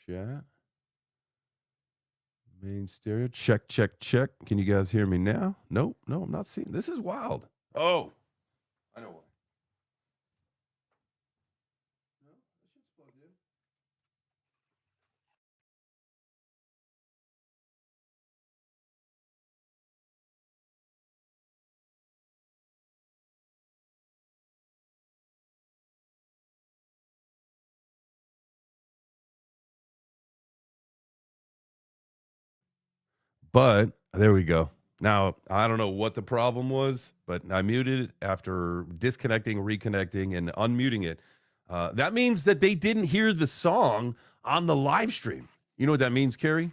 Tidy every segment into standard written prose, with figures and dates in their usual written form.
Chat. Main stereo. Check, check, check. Can you guys hear me now? Nope. No, I'm not seeing. This is wild. Oh, I know why. No, that shit's plugged in. But there we go. Now, I don't know what the problem was, but I muted it after disconnecting, reconnecting, and unmuting it. That means that they didn't hear the song on the live stream. You know what that means, Kerry?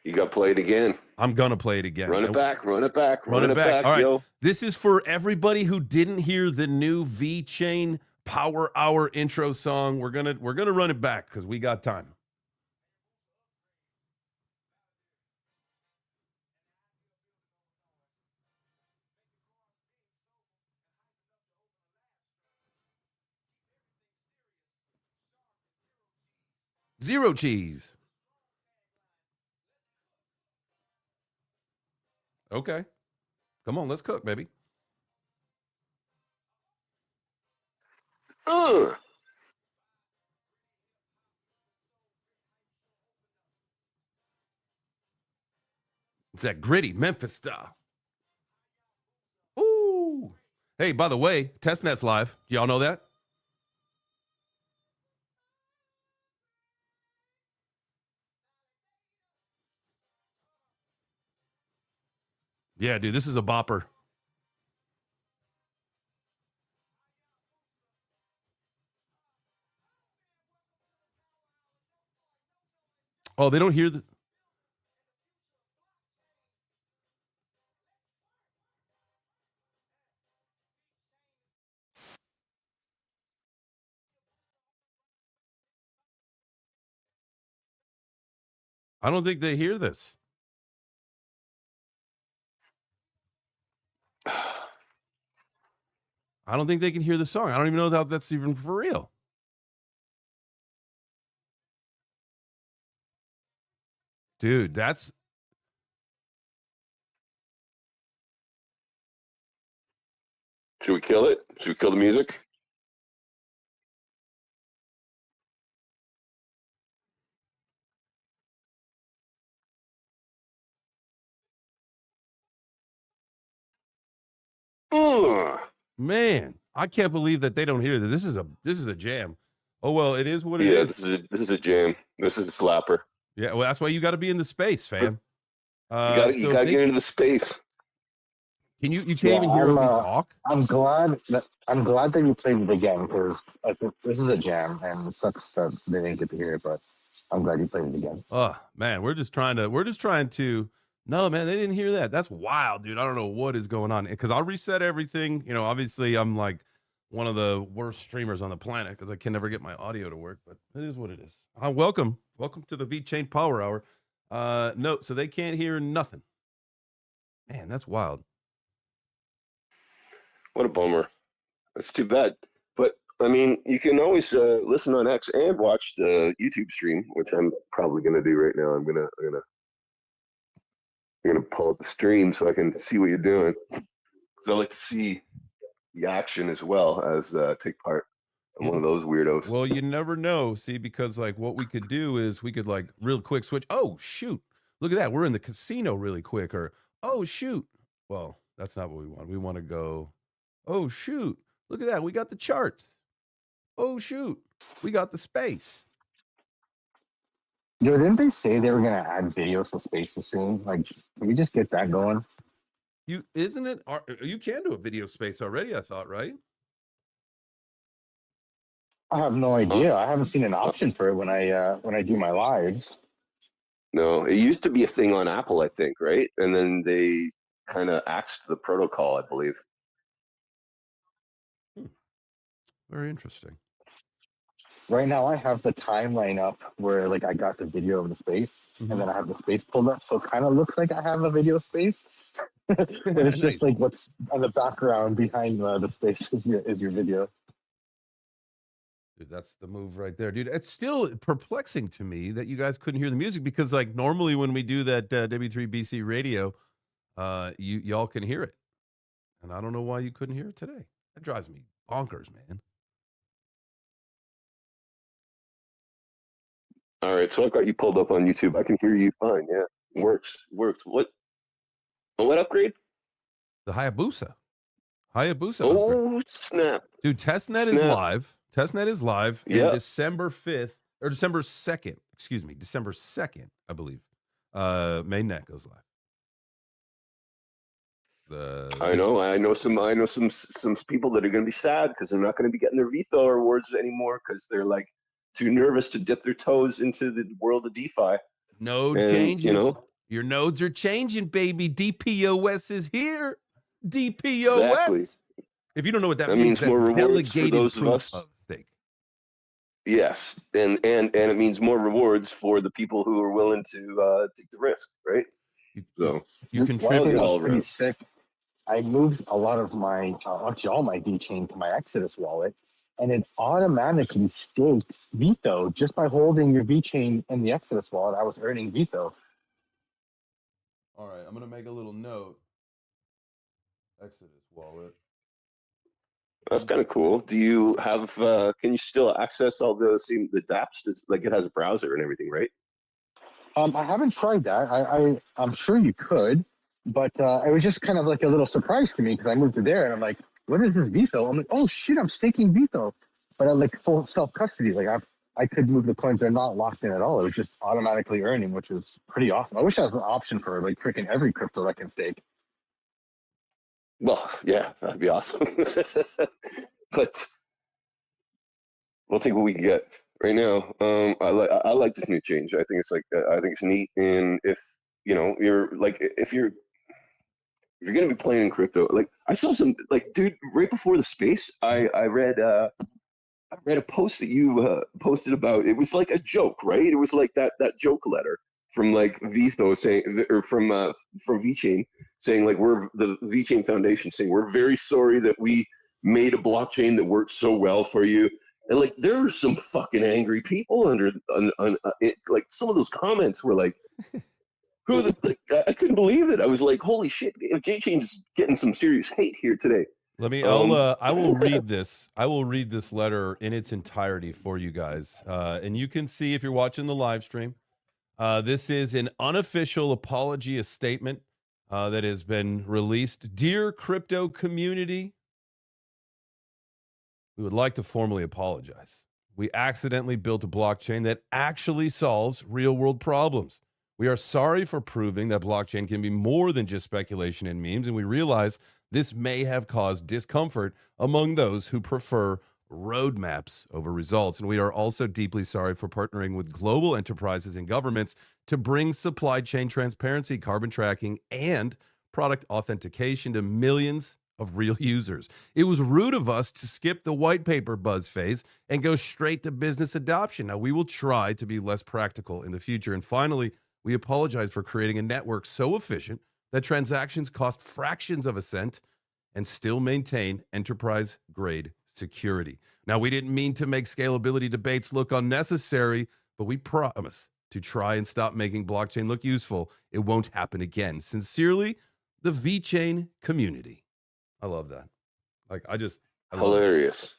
You got to play it again. I'm going to play it again. Run it back, run it back, Run it back. All right. yo. This is for everybody who didn't hear the new VeChain Power Hour intro song. We're gonna run it back because we got time. Zero cheese. Okay. Come on, let's cook, baby. It's that gritty Memphis style. Ooh. Hey, by the way, testnet's live. Do y'all know that? Yeah, dude, this is a bopper. Oh, they don't hear the... I don't think they hear this. I don't think they can hear the song. I don't even know that that's even for real. Dude, that's... Should we kill it? Should we kill the music? Man, I can't believe that they don't hear this. This is a jam. Oh well, it is what it is. This is a jam. This is a slapper. Yeah, well, that's why you got to be in the space, fam. You gotta get into the space. Can you can't even hear me talk? I'm glad that you played it again because I think this is a jam and it sucks that they didn't get to hear it, but I'm glad you played it again. Oh man, we're just trying to. No, man, they didn't hear that. That's wild, dude. I don't know what is going on because I'll reset everything. You know, obviously I'm like one of the worst streamers on the planet because I can never get my audio to work, but it is what it is. Welcome to the VeChain Power Hour. No, so they can't hear nothing. Man, that's wild. What a bummer. That's too bad. But I mean, you can always listen on X and watch the YouTube stream, which I'm probably gonna do right now. I'm gonna pull up the stream so I can see what you're doing. Because I like to see the action as well as take part. I'm one of those weirdos. Well, you never know, see, because like what we could do is we could like real quick switch. Oh shoot, look at that. We're in the casino really quick. Or oh shoot. Well, that's not what we want. We want to go, oh shoot, look at that. We got the charts. Oh shoot, we got the space. Yo, didn't they say they were gonna add videos to Spaces soon? Like, can we just get that going? You can do a video space already, I thought, right? I have no idea. I haven't seen an option for it when I do my lives. No, it used to be a thing on Apple, I think, right? And then they kind of axed the protocol, I believe. Very interesting. Right now, I have the timeline up where like I got the video of the space, and then I have the space pulled up, so it kind of looks like I have a video space. But it's just like what's on the background behind the space is your video. Dude, that's the move right there, dude. It's still perplexing to me that you guys couldn't hear the music because, like, normally when we do that W3BC radio, y'all can hear it, and I don't know why you couldn't hear it today. That drives me bonkers, man. All right, so I've got you pulled up on YouTube. I can hear you fine. Yeah, works. What upgrade? The Hayabusa upgrade. Oh snap! Dude, testnet is Snap. live. Testnet is live, and Yep. December 5th or December 2nd, excuse me, December 2nd, I believe. Mainnet goes live. I know some people that are going to be sad because they're not going to be getting their VTHO rewards anymore because they're like too nervous to dip their toes into the world of DeFi. Node And, changes. you know, Your nodes are changing, baby. DPoS is here. DPoS. Exactly. If you don't know what that means that's more rewards for delegated those of proof us. of stake. Yes, and it means more rewards for the people who are willing to take the risk, right? So You contribute. One thing was pretty sick. I moved a lot of my, actually all my VeChain to my Exodus wallet, and it automatically stakes VTHO just by holding your VeChain in the Exodus wallet. I was earning VTHO. All right, I'm gonna make a little note. Exodus wallet. that's kind of cool. Do you have? Can you still access all the dApps? Like it has a browser and everything, right? I haven't tried that. I'm sure you could, but it was just kind of like a little surprise to me because I moved to there and I'm like, what is this VTHO? I'm like, oh shit, I'm staking VTHO, but I like full self custody. Like I could move the coins; they're not locked in at all. It was just automatically earning, which was pretty awesome. I wish that was an option for like freaking every crypto that can stake. Well, yeah, that'd be awesome. But we'll take what we can get right now. I like this new change. I think it's neat. And if you're like if you're gonna be playing in crypto, like I saw some dude right before the space. I read a post that you posted about. It was like a joke, right? It was like that joke letter from like VTHO saying, or from VeChain saying like we're the VeChain Foundation saying we're very sorry that we made a blockchain that worked so well for you. And like there were some fucking angry people under on it. Like some of those comments were like, I couldn't believe it. I was like, holy shit, VeChain's getting some serious hate here today. Let me. I will read this. I will read this letter in its entirety for you guys, and you can see if you're watching the live stream. This is an unofficial apology, a statement that has been released. Dear crypto community, we would like to formally apologize. We accidentally built a blockchain that actually solves real-world problems. We are sorry for proving that blockchain can be more than just speculation and memes, and we realize this may have caused discomfort among those who prefer roadmaps over results. And we are also deeply sorry for partnering with global enterprises and governments to bring supply chain transparency, carbon tracking, and product authentication to millions of real users. It was rude of us to skip the white paper buzz phase and go straight to business adoption. Now, we will try to be less practical in the future. And finally, we apologize for creating a network so efficient that transactions cost fractions of a cent and still maintain enterprise-grade security. Now, we didn't mean to make scalability debates look unnecessary, but we promise to try and stop making blockchain look useful. It won't happen again. Sincerely, the VeChain community. I love that. Like, I love Hilarious. It.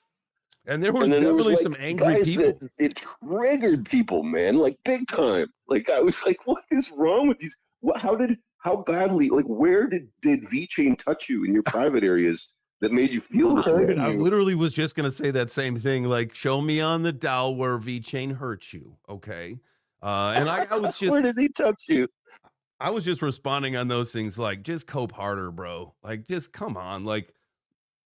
And there was definitely some angry people. It triggered people, man, like big time. Like I was like, what is wrong with these? How badly? Like, where did VeChain touch you in your private areas that made you feel this way? I literally was just gonna say that same thing. Like, show me on the DAO where VeChain hurt you, okay? And I was just where did he touch you? I was just responding on those things like, just cope harder, bro. Like, just come on. Like,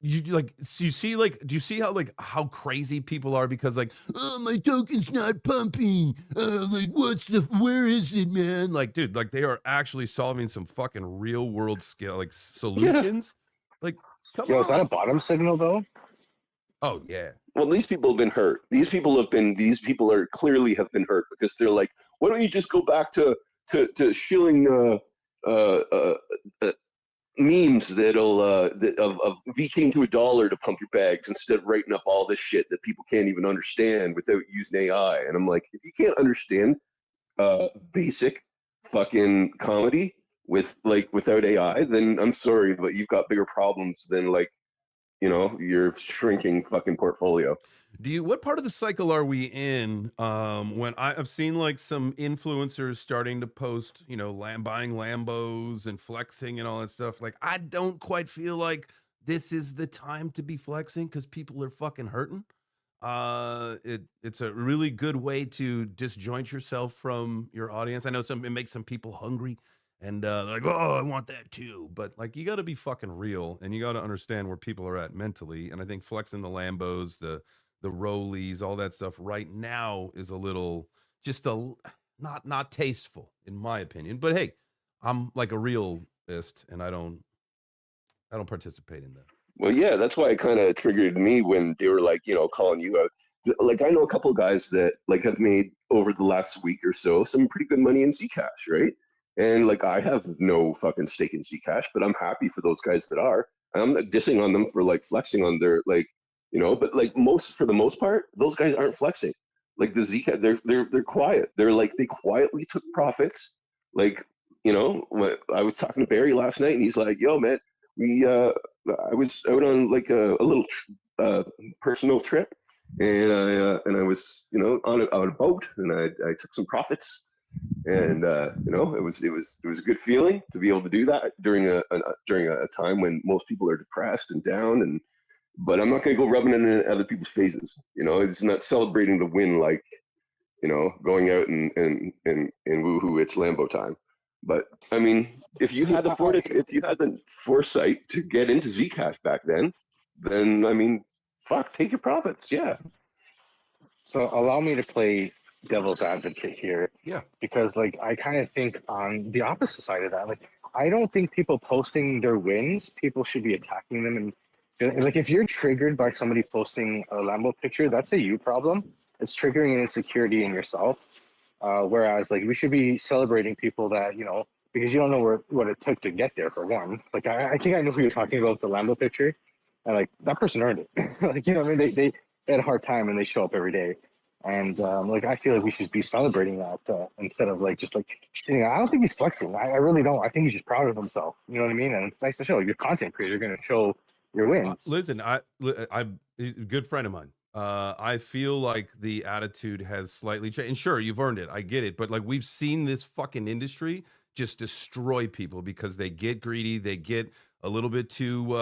do you see how crazy people are because like, oh, my token's not pumping. Like, where is it, man? Like, dude, like they are actually solving some fucking real world scale like solutions. Yeah. Like, come on. Is that a bottom signal though? Oh yeah. Well, these people have been hurt. These people are clearly have been hurt because they're like, why don't you just go back to shilling memes of VeChain to $1 to pump your bags instead of writing up all this shit that people can't even understand without using AI. And I'm like, if you can't understand basic fucking comedy without AI, then I'm sorry, but you've got bigger problems than your shrinking fucking portfolio. What part of the cycle are we in? When I've seen like some influencers starting to post, buying Lambos and flexing and all that stuff. Like, I don't quite feel like this is the time to be flexing because people are fucking hurting. It's a really good way to disjoint yourself from your audience. I know it makes some people hungry and like, oh, I want that too. But like, you got to be fucking real and you got to understand where people are at mentally. And I think flexing the Lambos, the rollies, all that stuff right now is a little just not tasteful in my opinion. But hey, I'm like a realist and I don't participate in that. Well, yeah, that's why it kind of triggered me when they were like, calling you out. Like, I know a couple guys that like have made over the last week or so some pretty good money in Zcash, right? And like, I have no fucking stake in Zcash, but I'm happy for those guys that are. I'm not dissing on them for like flexing on their but like for the most part, those guys aren't flexing. Like the Zcash, they're quiet. They're like they quietly took profits. Like, I was talking to Barry last night, and he's like, "Yo, man, I was out on like a little personal trip, and I was on a boat, and I took some profits, and it was a good feeling to be able to do that during a time when most people are depressed and down, and but I'm not going to go rubbing it in other people's faces. It's not celebrating the win like going out and woohoo, it's Lambo time. But I mean, if you had the foresight to get into Zcash back then I mean, fuck, take your profits. Yeah. So allow me to play devil's advocate here. Yeah. Because like I kind of think on the opposite side of that. Like I don't think people posting their wins, people should be attacking them. And like if you're triggered by somebody posting a Lambo picture, that's a you problem. It's triggering an insecurity in yourself. Whereas like we should be celebrating people that, because you don't know what it took to get there for one. Like I think I know who you're talking about, the Lambo picture. And like that person earned it. Like, I mean, they had a hard time and they show up every day. And like I feel like we should be celebrating that instead of like just like shitting. I don't think he's flexing. I really don't. I think he's just proud of himself. You know what I mean? And it's nice to show. Like, you're a content creator, you're going to show your wins. Listen, I'm a good friend of mine. I feel like the attitude has slightly changed. And sure, you've earned it. I get it. But like we've seen this fucking industry just destroy people because they get greedy. They get a little bit too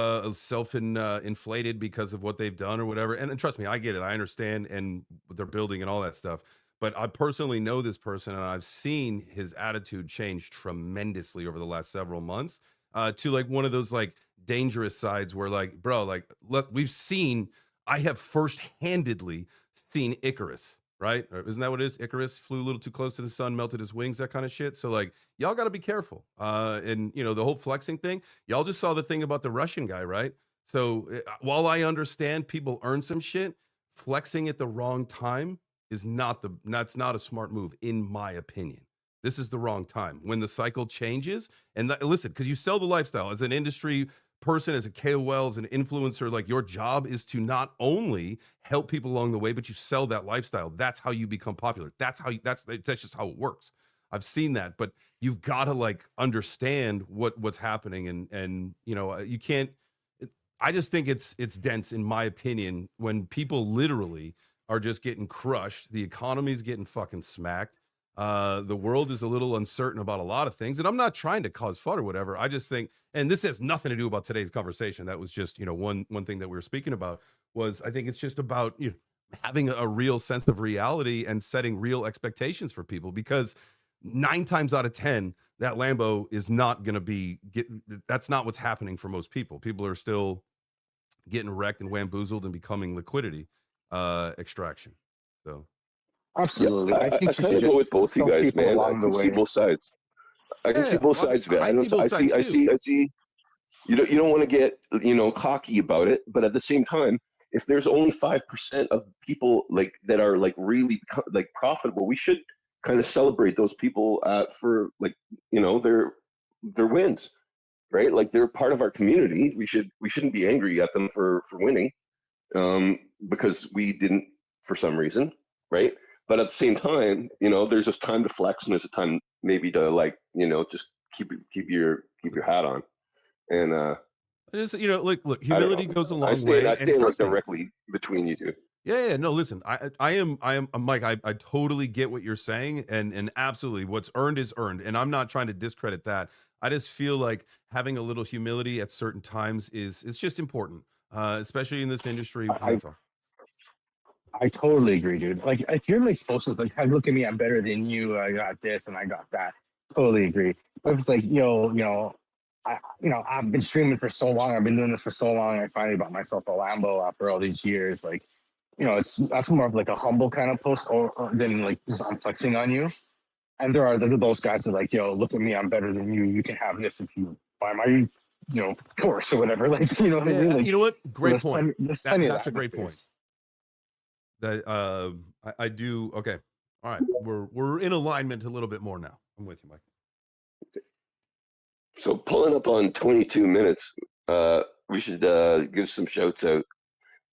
inflated because of what they've done or whatever. And trust me, I get it. I understand and what they're building and all that stuff. But I personally know this person and I've seen his attitude change tremendously over the last several months to like one of those like dangerous sides where like, bro, like we've seen, I have first-handedly seen Icarus, right? Isn't that what it is? Icarus flew a little too close to the sun, melted his wings, that kind of shit. So like, y'all got to be careful. And the whole flexing thing, y'all just saw the thing about the Russian guy, right? So while I understand people earn some shit, flexing at the wrong time is that's not a smart move, in my opinion. This is the wrong time when the cycle changes. And listen, because you sell the lifestyle as an industry person, as a KOL, as an influencer, like your job is to not only help people along the way, but you sell that lifestyle. That's how you become popular. That's just how it works. I've seen that, but you've got to like understand what's happening, and you can't. I just think it's dense, in my opinion, when people literally are just getting crushed. The economy's getting fucking smacked. The world is a little uncertain about a lot of things, and I'm not trying to cause FUD or whatever. I just think, and this has nothing to do about today's conversation. That was just, one thing that we were speaking about was, I think it's just about having a real sense of reality and setting real expectations for people, because 9 times out of 10, that Lambo is not going to that's not what's happening for most people. People are still getting wrecked and wamboozled and becoming liquidity extraction. So. Absolutely. Yeah, I kind of go with both you guys, man. I can see both sides. I can see both sides of it. I see. You don't want to get cocky about it, but at the same time, if there's only 5% of people like that are like really like profitable, we should kind of celebrate those people for like their wins. right? Like they're part of our community. We shouldn't be angry at them for winning, because we didn't for some reason, right? But at the same time, there's this time to flex, and there's a time maybe to like, just keep your hat on. And Just, look, I don't humility know. goes a I long stay way, I and stay like trust me. directly between you two. Yeah, no, listen, I am Mike, I totally get what you're saying, and absolutely what's earned is earned, and I'm not trying to discredit that. I just feel like having a little humility at certain times is just important, especially in this industry. And I that's all. I totally agree, dude. Like if you're like close with like, hey, look at me, I'm better than you. I got this and I got that. Totally agree. But if it's like, I've been streaming for so long. I've been doing this for so long. I finally bought myself a Lambo after all these years. Like, that's more of like a humble kind of post, or than like just I'm flexing on you. And there are those guys that are like, yo, look at me, I'm better than you. You can have this if you buy my, course or whatever. Like, you know what I Yeah, mean? Like, you know what? Great point. There's plenty of That's that a great in point. space. That I do. Okay, all right, we're in alignment a little bit more now. I'm with you, Mike. So pulling up on 22 minutes, we should give some shouts out.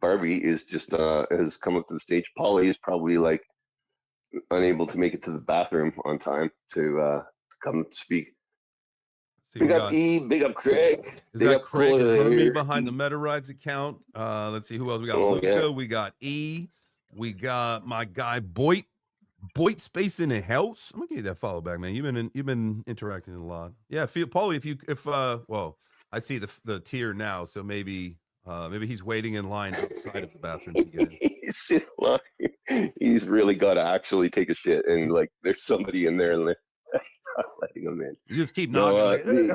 Barbie is just has come up to the stage. Polly is probably like unable to make it to the bathroom on time to come speak. See, Big we up got E, big up Craig, is big that up Craig Hermie Claire. behind the MetaRides account? Let's see who else we got. Oh, Luca, yeah. we got E, we got my guy Boyd Space in the house. I'm gonna give you that follow back, man. You've been interacting a lot. Yeah, feel Paulie, if well, I see the tier now, so maybe he's waiting in line outside of the bathroom to get in. He's in line. He's really got to actually take a shit, and like there's somebody in there and not letting him in. You just keep No, knocking, like, hey,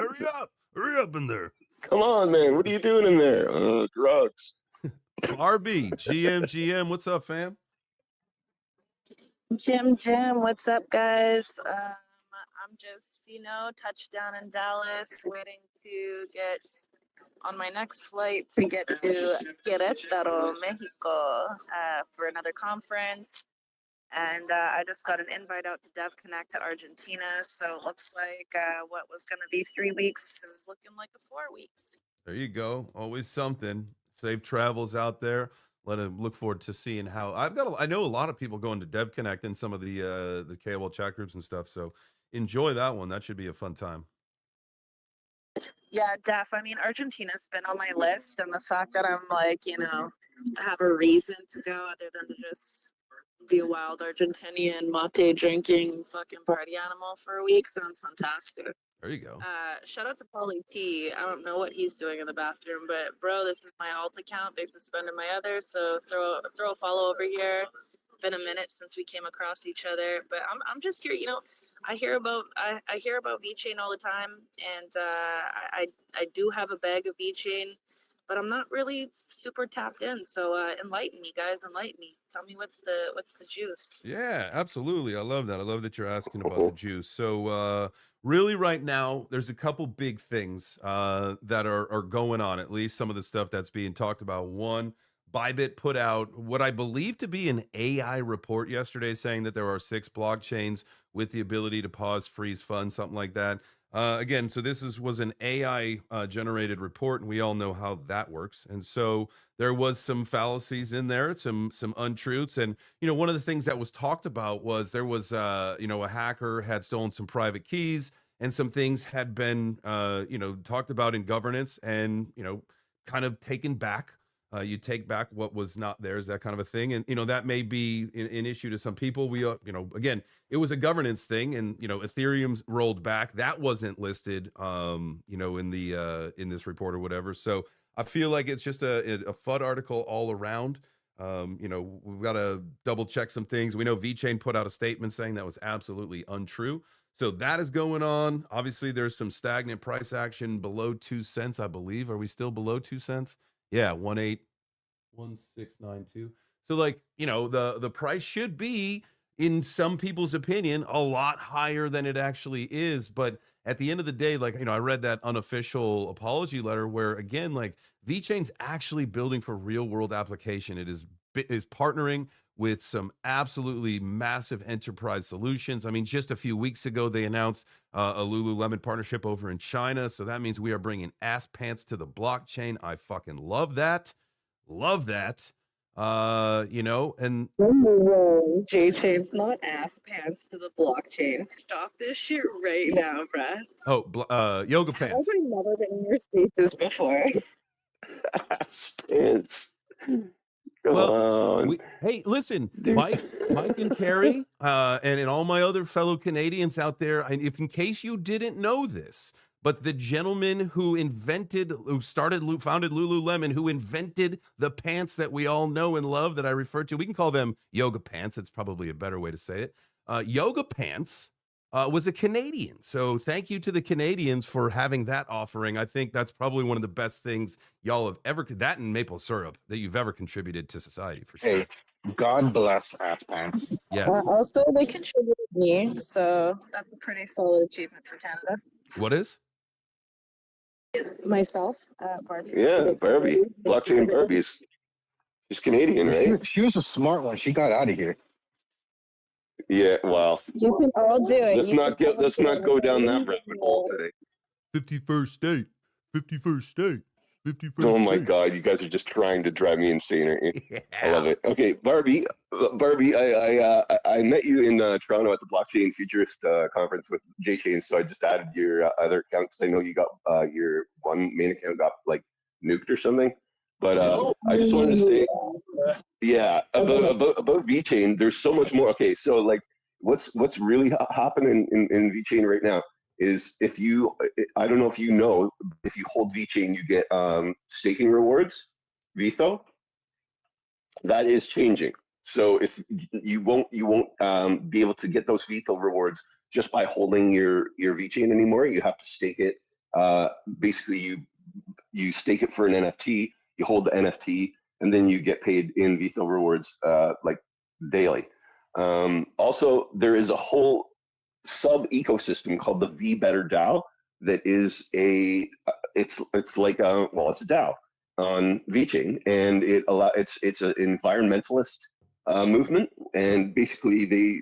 hurry up in there. come on, man. What are you doing in there? Drugs. RB, GM, what's up, fam? Jim, what's up, guys? I'm just, touchdown in Dallas, waiting to get on my next flight to get to Querétaro, Mexico, for another conference. And I just got an invite out to Dev Connect to Argentina. So it looks like what was going to be 3 weeks is looking like 4 weeks. There you go. Always something. Safe travels out there. Look forward to seeing how I know a lot of people going to Dev Connect in some of the KOL chat groups and stuff. So enjoy that one. That should be a fun time. Yeah, Def. I mean, Argentina's been on my list, and the fact that I'm like, have a reason to go other than to just be a wild Argentinian mate drinking fucking party animal for a week sounds fantastic. There you go. Shout out to Paulie T. I don't know what he's doing in the bathroom, but bro, this is my alt account. They suspended my other, so throw a follow over here. Been a minute since we came across each other, but I'm just here. I hear about VeChain all the time, and I do have a bag of VeChain, but I'm not really super tapped in. So enlighten me, guys. Enlighten me. Tell me what's the juice. Yeah, absolutely. I love that. I love that you're asking about the juice. So really right now, there's a couple big things that are going on, at least some of the stuff that's being talked about. One, Bybit put out what I believe to be an AI report yesterday saying that there are 6 blockchains with the ability to pause, freeze funds, something like that. Again, so this was an AI generated report, and we all know how that works. And so there was some fallacies in there, some untruths. And one of the things that was talked about was there was a hacker had stolen some private keys, and some things had been talked about in governance, and kind of taken back. You take back what was not theirs, that kind of a thing. And, that may be an issue to some people. We, again, it was a governance thing, and, Ethereum's rolled back. That wasn't listed, in this report or whatever. So I feel like it's just a FUD article all around. We've got to double check some things. We know VeChain put out a statement saying that was absolutely untrue. So that is going on. Obviously, there's some stagnant price action below 2 cents, I believe. Are we still below 2 cents? Yeah, 181692. So the price should be, in some people's opinion, a lot higher than it actually is. But at the end of the day, I read that unofficial apology letter where, again, VeChain's actually building for real world application. It is partnering with some absolutely massive enterprise solutions. I mean, just a few weeks ago, they announced a Lululemon partnership over in China. So that means we are bringing ass pants to the blockchain. I fucking love that. Love that. You know, and Whoa, VeChain's not ass pants to the blockchain. Stop this shit right now, bruh. yoga How have pants. I never been in your spaces before? It's, come Well, on, hey, listen, dude. Mike and Carrie, and all my other fellow Canadians out there, and if in case you didn't know this, but the gentleman who founded Lululemon, who invented the pants that we all know and love that I refer to, we can call them yoga pants. It's probably a better way to say it. Yoga pants was a Canadian. So thank you to the Canadians for having that offering. I think that's probably one of the best things y'all have ever, that and maple syrup, that you've ever contributed to society, for sure. Hey, God bless ass pants. Yes. Also, they contributed me, so that's a pretty solid achievement for Canada. What is? Myself, Barbie. Yeah, Barbie, blockchain Barbies. She's Canadian, right? She was a smart one. She got out of here. Yeah. Well, You can all do it. let's not go down that rabbit hole today. 51st state. 51st state. 51st Oh my state. God, you guys are just trying to drive me insane, aren't you? Yeah. I love it. Okay, Barbie, I met you in Toronto at the Blockchain Futurist conference with VeChain, so I just added your other account because I know you got your one main account got like nuked or something. But I just wanted to say, yeah, about VeChain, there's so much more. Okay, so like, what's really happening in VeChain right now is if you, I don't know if you know, if you hold VeChain, you get staking rewards, VTHO. That is changing. So if you won't be able to get those VTHO rewards just by holding your VeChain anymore. You have to stake it. Basically, you stake it for an NFT. You hold the NFT, and then you get paid in VTHO rewards like daily. Also, there is a whole sub ecosystem called the vBetterDAO that is it's like it's a DAO on VeChain, and it's an environmentalist movement, and basically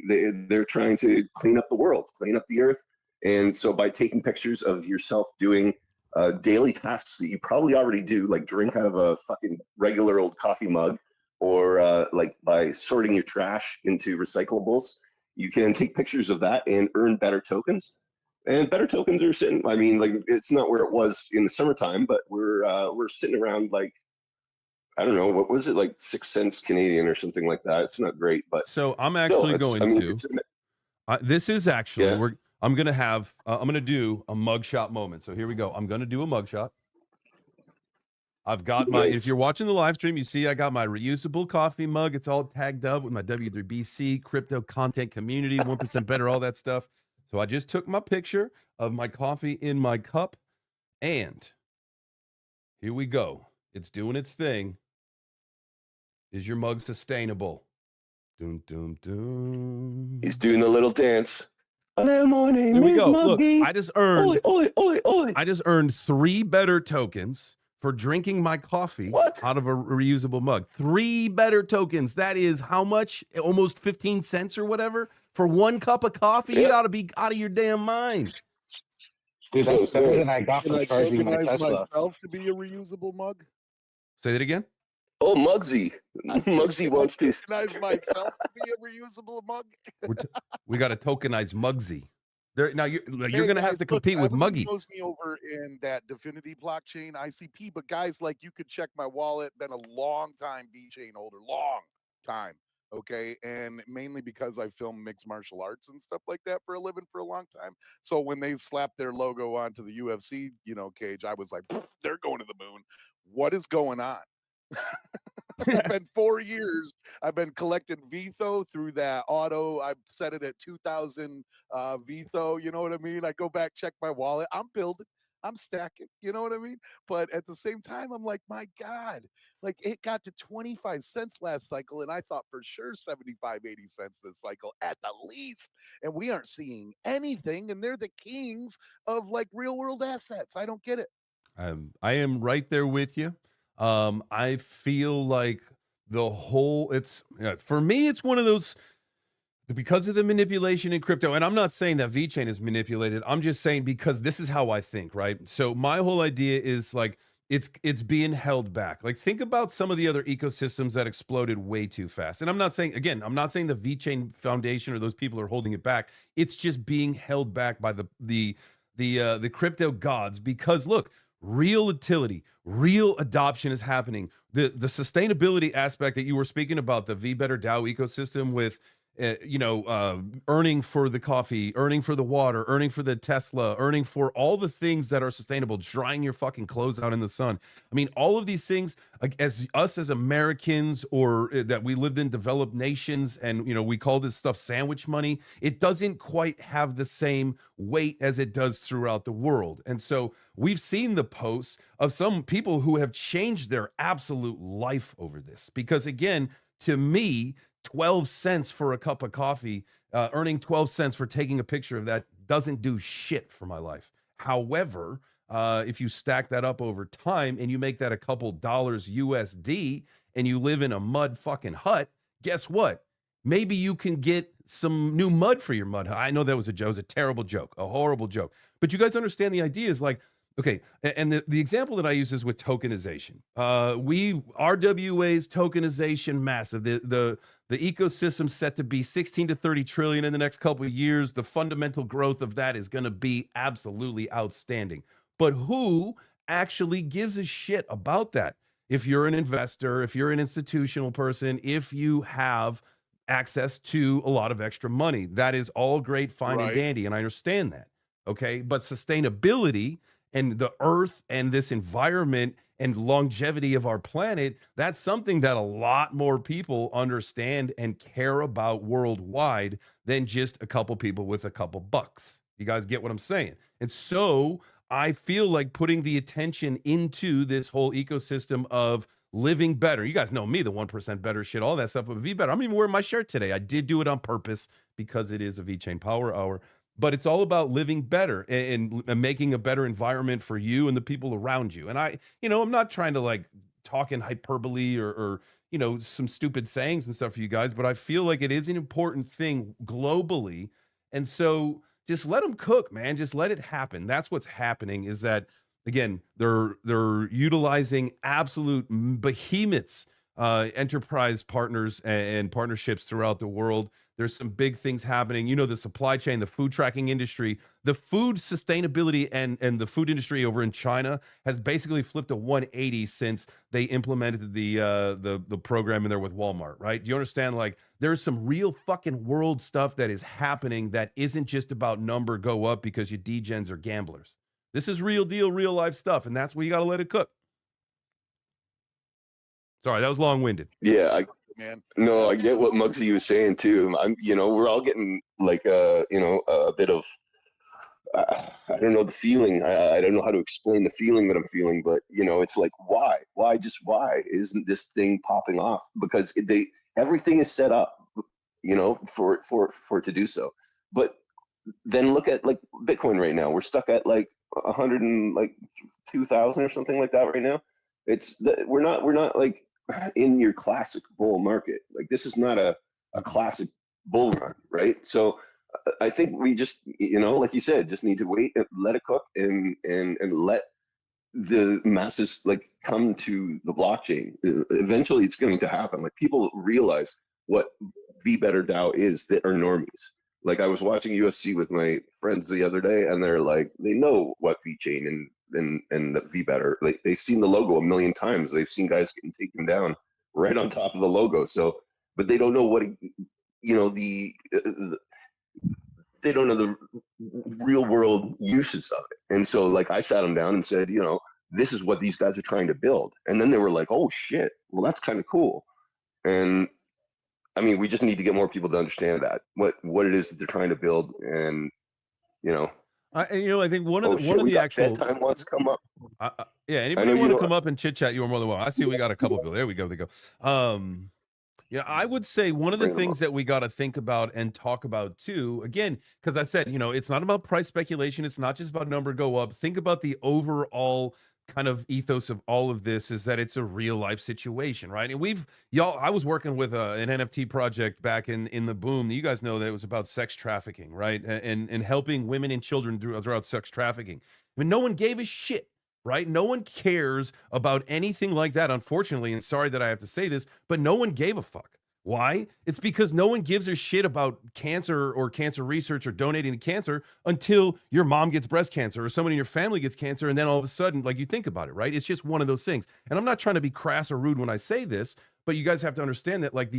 they're trying to clean up the world, clean up the earth, and so by taking pictures of yourself doing daily tasks that you probably already do, like drink out of a fucking regular old coffee mug, or like by sorting your trash into recyclables, you can take pictures of that and earn better tokens. And better tokens are sitting, I mean, like it's not where it was in the summertime, but we're sitting around like, I don't know, what was it, like 6 cents Canadian or something like that. It's not great, but So I'm actually this is actually, yeah. I'm going to do a mugshot moment. So here we go. I'm going to do a mugshot. I've got my, if you're watching the live stream, you see I got my reusable coffee mug. It's all tagged up with my W3BC crypto content community, 1% better, all that stuff. So I just took my picture of my coffee in my cup, and here we go. It's doing its thing. Is your mug sustainable? Doom, doom, doom. He's doing a little dance. Hello, morning. Here we go. Muggy. Look, I just earned oi. I just earned 3 better tokens for drinking my coffee out of a reusable mug. 3 better tokens. That is how much? Almost 15 cents or whatever for 1 cup of coffee. Yep. You got to be out of your damn mind. Dude, that's better than I got for charging my Tesla. Myself to be a reusable mug. Say that again. Oh, Muggsy. Muggsy wants to tokenize myself to be a reusable mug. We got to tokenize Muggsy. Now you're Hey, going to have guys, to compete with everybody Muggy. knows me over in that Divinity blockchain ICP, but guys, like, you could check my wallet. Been a long time VeChain holder, long time. Okay, and mainly because I film mixed martial arts and stuff like that for a living for a long time. So when they slapped their logo onto the UFC, cage, I was like, they're going to the moon. What is going on? It's been 4 years. I've been collecting VTHO through that auto. I've set it at 2,000 VTHO. You know what I mean? I go back, check my wallet. I'm building. I'm stacking. You know what I mean? But at the same time, I'm like, my God, like it got to 25 cents last cycle, and I thought for sure 75, 80 cents this cycle at the least. And we aren't seeing anything, and they're the kings of like real world assets. I don't get it. I am right there with you. I feel like the whole, it's for me, it's one of those, because of the manipulation in crypto. And I'm not saying that VeChain is manipulated. I'm just saying because this is how I think, right? So my whole idea is like it's being held back. Like think about some of the other ecosystems that exploded way too fast. And I'm not saying, again, I'm not saying the VeChain Foundation or those people are holding it back. It's just being held back by the crypto gods, because look, real utility, real adoption is happening. The sustainability aspect that you were speaking about, the VBetterDAO ecosystem with earning for the coffee, earning for the water, earning for the Tesla, earning for all the things that are sustainable, drying your fucking clothes out in the sun. I mean, all of these things, like as us as Americans, or that we lived in developed nations, and we call this stuff sandwich money, it doesn't quite have the same weight as it does throughout the world. And so we've seen the posts of some people who have changed their absolute life over this, because again, to me, 12 cents for a cup of coffee, earning 12 cents for taking a picture of that doesn't do shit for my life. However, if you stack that up over time and you make that a couple dollars USD and you live in a mud fucking hut, guess what? Maybe you can get some new mud for your mud hut. I know that was a joke. It was a terrible joke, a horrible joke. But you guys understand the idea is like, okay, and the example that I use is with tokenization. RWA's tokenization massive. The ecosystem set to be 16 to 30 trillion in the next couple of years. The fundamental growth of that is going to be absolutely outstanding. But who actually gives a shit about that? If you're an investor, if you're an institutional person, if you have access to a lot of extra money, that is all great, fine, and Right. dandy, and I understand that. Okay, but sustainability and the earth and this environment and longevity of our planet, that's something that a lot more people understand and care about worldwide than just a couple people with a couple bucks. You guys get what I'm saying? And so I feel like putting the attention into this whole ecosystem of living better. You guys know me, the 1% better shit, all that stuff. But VBetter, I'm even wearing my shirt today. I did do it on purpose because it is a VeChain Power Hour. But it's all about living better and making a better environment for you and the people around you. And I'm not trying to like talk in hyperbole or some stupid sayings and stuff for you guys, but I feel like it is an important thing globally. And so just let them cook, man. Just let it happen. That's what's happening, is that, again, they're utilizing absolute behemoths, enterprise partners and partnerships throughout the world. There's some big things happening. The supply chain, the food tracking industry, the food sustainability and the food industry over in China has basically flipped a 180 since they implemented the program in there with Walmart, right? Do you understand? Like, there's some real fucking world stuff that is happening that isn't just about number go up because you degens are gamblers. This is real deal, real life stuff, and that's where you got to let it cook. Sorry, that was long-winded. Yeah, Man. no, I get what Muggsy was saying too. We're all getting like a bit of, I don't know the feeling. I don't know how to explain the feeling that I'm feeling, but it's like, why isn't this thing popping off? Because everything is set up, for it to do so. But then look at like Bitcoin right now. We're stuck at like 102,000 or something like that right now. We're not like in your classic bull market. Like, this is not a classic bull run, right? So I think we just, like you said, just need to wait and let it cook and let the masses like come to the blockchain. Eventually it's going to happen. Like, people realize what VBetterDAO is that are normies. Like, I was watching USC with my friends the other day, and they're like, they know what VeChain and the VBetter, like, they've seen the logo a million times. They've seen guys getting taken down right on top of the logo. So, but they don't know what they don't know the real world uses of it. And so, like, I sat them down and said, this is what these guys are trying to build. And then they were like, oh shit, well, that's kind of cool. And I mean, we just need to get more people to understand that what it is that they're trying to build. And I think one of the actual bedtime wants to come up. Yeah, anybody want to come up and chit chat? You are more than welcome. I see we got a couple people. There we go. They go. Yeah, I would say one of the things that we got to think about and talk about too, again, because I said, it's not about price speculation. It's not just about number go up. Think about the overall kind of ethos of all of this is that it's a real life situation, right? And I was working with an NFT project back in the boom. You guys know that it was about sex trafficking, right? And helping women and children throughout sex trafficking. I mean, no one gave a shit, right? No one cares about anything like that, unfortunately. And sorry that I have to say this, but no one gave a fuck. Why? It's because no one gives a shit about cancer or cancer research or donating to cancer until your mom gets breast cancer or someone in your family gets cancer. And then all of a sudden, like, you think about it, right? It's just one of those things. And I'm not trying to be crass or rude when I say this, but you guys have to understand that, like,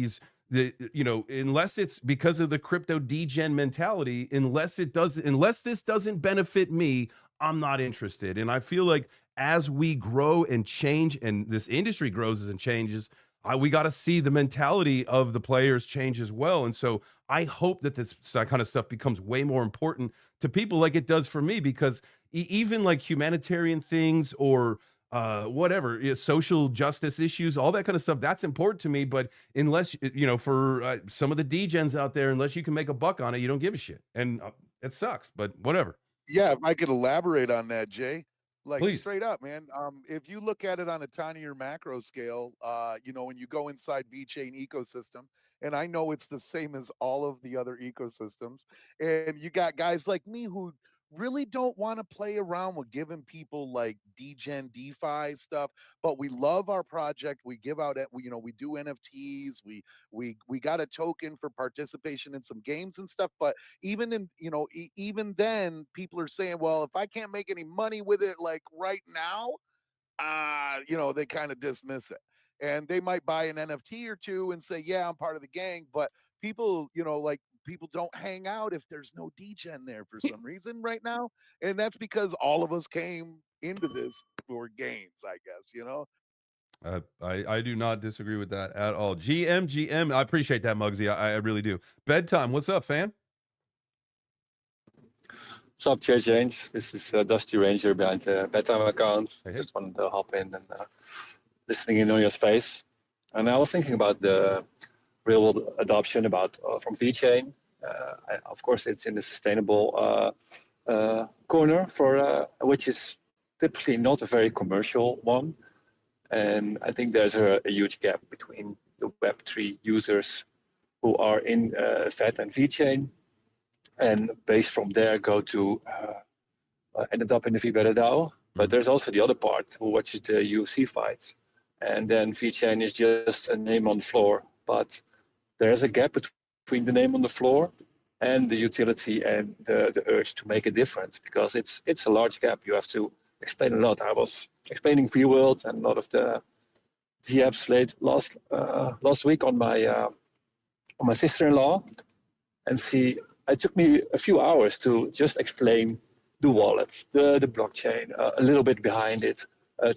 unless it's because of the crypto degen mentality, unless this doesn't benefit me, I'm not interested. And I feel like as we grow and change and this industry grows and changes, we got to see the mentality of the players change as well. And so I hope that this kind of stuff becomes way more important to people like it does for me, because even like humanitarian things or whatever, social justice issues, all that kind of stuff, that's important to me. But unless, for some of the degens out there, unless you can make a buck on it, you don't give a shit. And it sucks, but whatever. Yeah, if I could elaborate on that, Jay. Like Please. straight up, man. If you look at it on a tinier macro scale, when you go inside VeChain ecosystem, and I know it's the same as all of the other ecosystems, and you got guys like me who really don't want to play around with giving people like degen DeFi stuff, but we love our project. We give out we do NFTs. We got a token for participation in some games and stuff, but even in even then people are saying, well, if I can't make any money with it like right now, they kind of dismiss it, and they might buy an NFT or two and say, yeah, I'm part of the gang. But people, people don't hang out if there's no degen there for some reason right now, and that's because all of us came into this for gains, I guess. I do not disagree with that at all. GM, I appreciate that, Muggsy. I really do. Bedtime, what's up, fam? What's up, Chair James? This is Dusty Ranger behind the Bedtime account. Hey. Just wanted to hop in and listening in on your space. And I was thinking about the real world adoption from VeChain. Of course, it's in the sustainable corner which is typically not a very commercial one. And I think there's a huge gap between the Web3 users who are in FUD and VeChain, and based from there go to ended up in the VTHO. But there's also the other part who watches the UFC fights, and then VeChain is just a name on the floor. But there's a gap between the name on the floor and the utility and the urge to make a difference, because it's a large gap. You have to explain a lot. I was explaining VWorld and a lot of the apps last week on my sister-in-law, and it took me a few hours to just explain the wallet, the blockchain, a little bit behind it,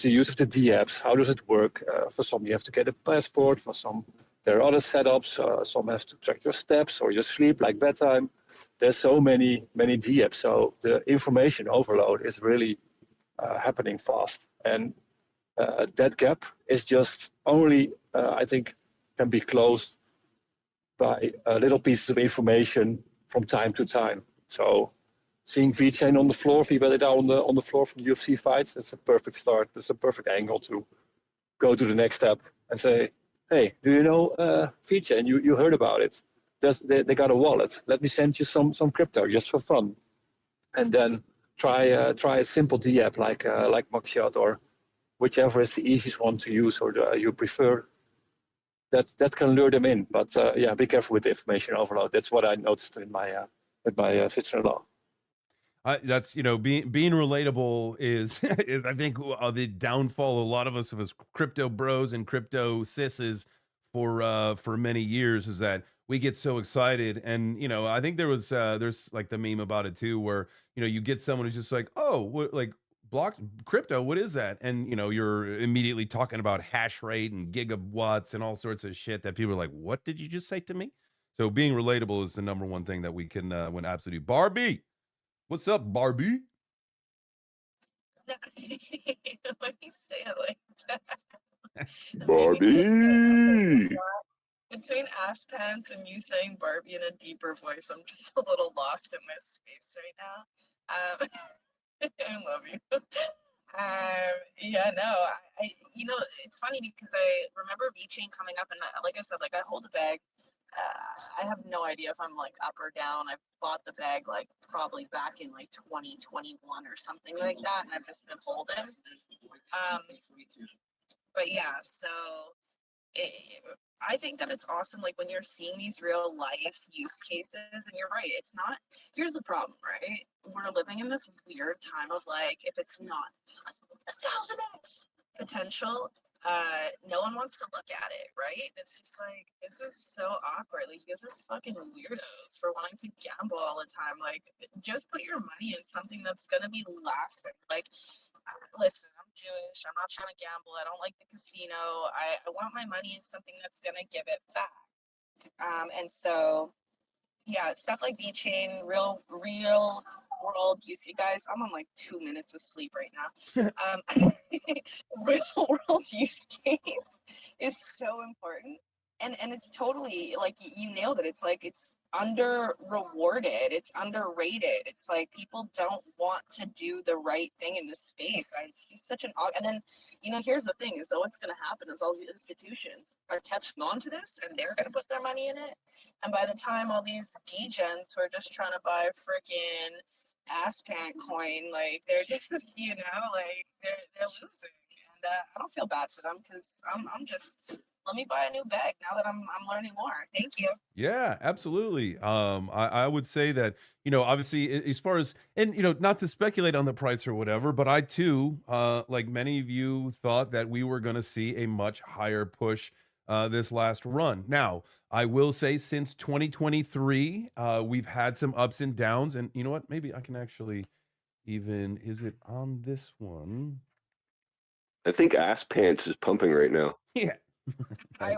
the use of the DApps, how does it work? For some, you have to get a passport. For some, there are other setups. Some have to track your steps or your sleep, like bedtime. There's so many DApps. So the information overload is really happening fast. And that gap is just only, I think, can be closed by little pieces of information from time to time. So seeing VeChain on the floor, VTHO on the floor from the UFC fights, that's a perfect start. That's a perfect angle to go to the next step and say, hey, do you know VeChain? You heard about it. They got a wallet. Let me send you some crypto just for fun. And then try a simple DApp like Mugshot or whichever is the easiest one to use or you prefer. That can lure them in, but yeah, be careful with the information overload. That's what I noticed in with my sister-in-law. That's being relatable is I think the downfall of a lot of us as crypto bros and crypto sisses for many years is that we get so excited. And I think there's like the meme about it too, where you get someone who's just like, oh, what, like block crypto, what is that? And you're immediately talking about hash rate and gigawatts and all sorts of shit that people are like, what did you just say to me? So being relatable is the number one thing that we can when absolutely. Barbie, what's up, Barbie? Why do you say it like that? Barbie. Between ass pants and you saying Barbie in a deeper voice, I'm just a little lost in this space right now. I love you. Yeah, no, you know, it's funny because I remember VeChain coming up, and like I said, like I hold a bag. I have no idea if I'm like up or down. I bought the bag like probably back in like 2021 or something like that, and I've just been holding. But yeah, so it, I think that it's awesome. Like when you're seeing these real life use cases, and you're right, it's not. Here's the problem, right? We're living in this weird time of like, if it's not 1,000x potential, no one wants to look at it, right? It's just like this is so awkward. Like you guys are fucking weirdos for wanting to gamble all the time. Like just put your money in something that's gonna be lasting. Like listen, I'm Jewish. I'm not trying to gamble. I don't like the casino. I want my money in something that's gonna give it back. And so yeah, stuff like VeChain, real world use. You guys, I'm on like 2 minutes of sleep right now. Real world use case is so important. And it's totally like you nailed it. It's like it's under rewarded, it's underrated. It's like people don't want to do the right thing in this space. It's such an odd. And then here's the thing: is that what's going to happen is all these institutions are catching on to this, and they're going to put their money in it. And by the time all these degens who are just trying to buy freaking ass pant coin, like they're just like they're losing. And I don't feel bad for them because I'm just let me buy a new bag now that I'm learning more. Thank you. Yeah, absolutely. I would say that, obviously as far as, and, not to speculate on the price or whatever, but I too, like many of you thought that we were going to see a much higher push this last run. Now, I will say since 2023, we've had some ups and downs, and you know what? Maybe I can actually even, is it on this one? I think ass pants is pumping right now. Yeah. I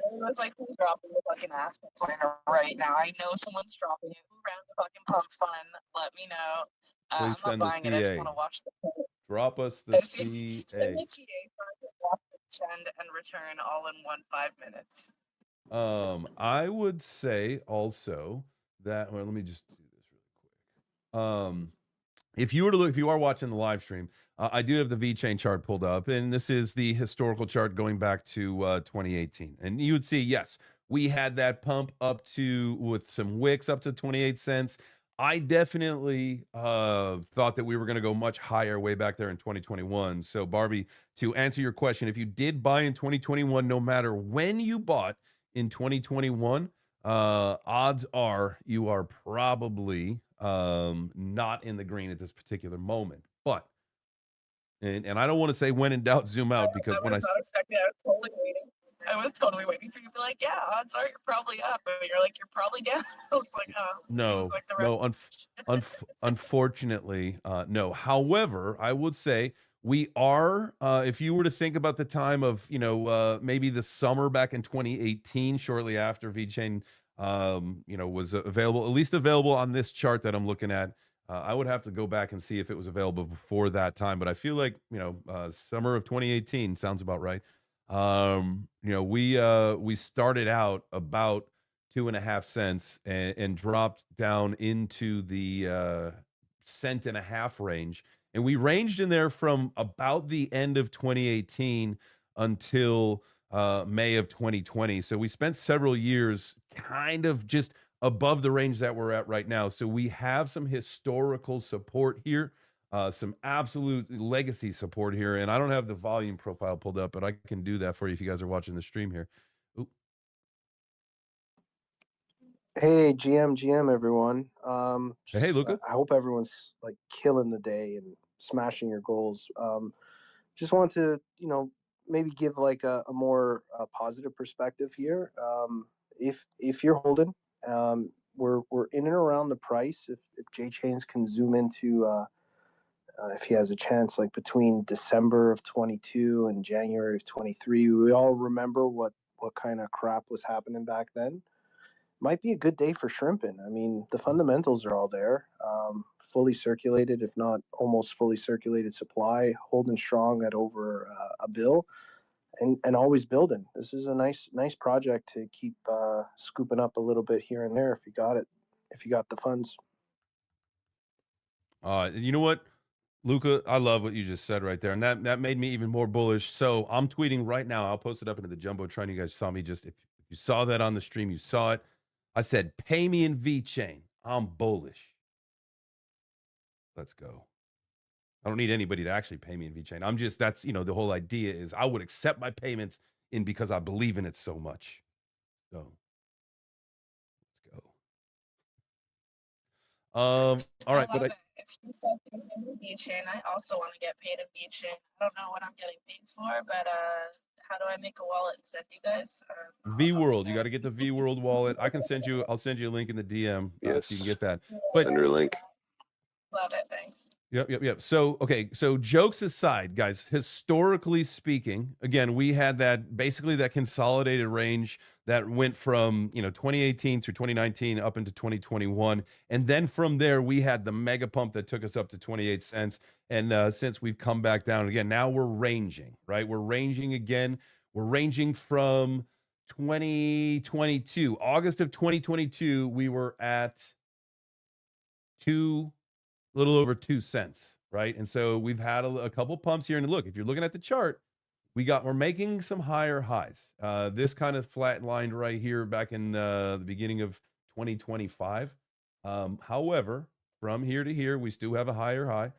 was like, who's dropping the fucking ass planner right now? I know someone's dropping it. Who ran the fucking pump fund? Let me know. I'm Please not send the buying it. I just CA. want to watch the. Drop us the Send me CA. CA so I can watch it, send and return all in 5 minutes. I would say also that, well, let me just do this really quick. If you were to look, if you are watching the live stream, I do have the VeChain chart pulled up, and this is the historical chart going back to 2018. And you would see, yes, we had that pump up to, with some wicks up to 28 cents. I definitely thought that we were going to go much higher way back there in 2021. So, Barbie, to answer your question, if you did buy in 2021, no matter when you bought in 2021, odds are you are probably not in the green at this particular moment. But and I don't want to say when in doubt, zoom out, because I when was not expecting it. I was totally waiting for you to be like, yeah, odds are you're probably up. And you're like, you're probably down. I was like, oh, seems like the rest. unfortunately, no. However, I would say we are, if you were to think about the time of, maybe the summer back in 2018, shortly after VeChain, was available, at least available on this chart that I'm looking at. I would have to go back and see if it was available before that time, but I feel like, summer of 2018 sounds about right. We started out about 2.5 cents and dropped down into the cent and a half range. And we ranged in there from about the end of 2018 until May of 2020. So we spent several years kind of just above the range that we're at right now. So we have some historical support here, some absolute legacy support here. And I don't have the volume profile pulled up, but I can do that for you if you guys are watching the stream here. Oop. Hey, GM, everyone. Hey, Luca. I hope everyone's like killing the day and smashing your goals. Just want to, maybe give like a more positive perspective here. If you're holding, we're in and around the price. If VeChain can zoom into, if he has a chance, like between December of 22 and January of 23, we all remember what kind of crap was happening back then. Might be a good day for shrimping. I mean, the fundamentals are all there. Fully circulated, if not almost fully circulated supply, holding strong at over a bill, and always building. This is a nice project to keep scooping up a little bit here and there if you got it, if you got the funds. You know what? Luca, I love what you just said right there, and that made me even more bullish. So I'm tweeting right now. I'll post it up into the jumbotron. You guys saw me just if you saw that on the stream, you saw it. I said, "Pay me in VeChain." I'm bullish. Let's go. I don't need anybody to actually pay me in VeChain. I'm just that's the whole idea is I would accept my payments in because I believe in it so much. So let's go. All I right, love it. If you said pay in VeChain, I also want to get paid in VeChain. I don't know what I'm getting paid for, but how do I make a wallet and send you guys? V I'll do World, you got to get the V World wallet. I can send you. I'll send you a link in the DM Yes. so you can get that. that. But Send her a link. Love it. Thanks. Yep. So, okay. So jokes aside, guys, historically speaking, again, we had that basically that consolidated range that went from, 2018 through 2019 up into 2021. And then from there, we had the mega pump that took us up to 28 cents. And since we've come back down again, now we're ranging, right? We're ranging again. We're ranging from 2022, August of 2022, we were at a little over 2 cents, right? And so we've had a couple pumps here. And look, if you're looking at the chart, we're making some higher highs. This kind of flatlined right here back in the beginning of 2025. However, from here to here, we still have a higher high.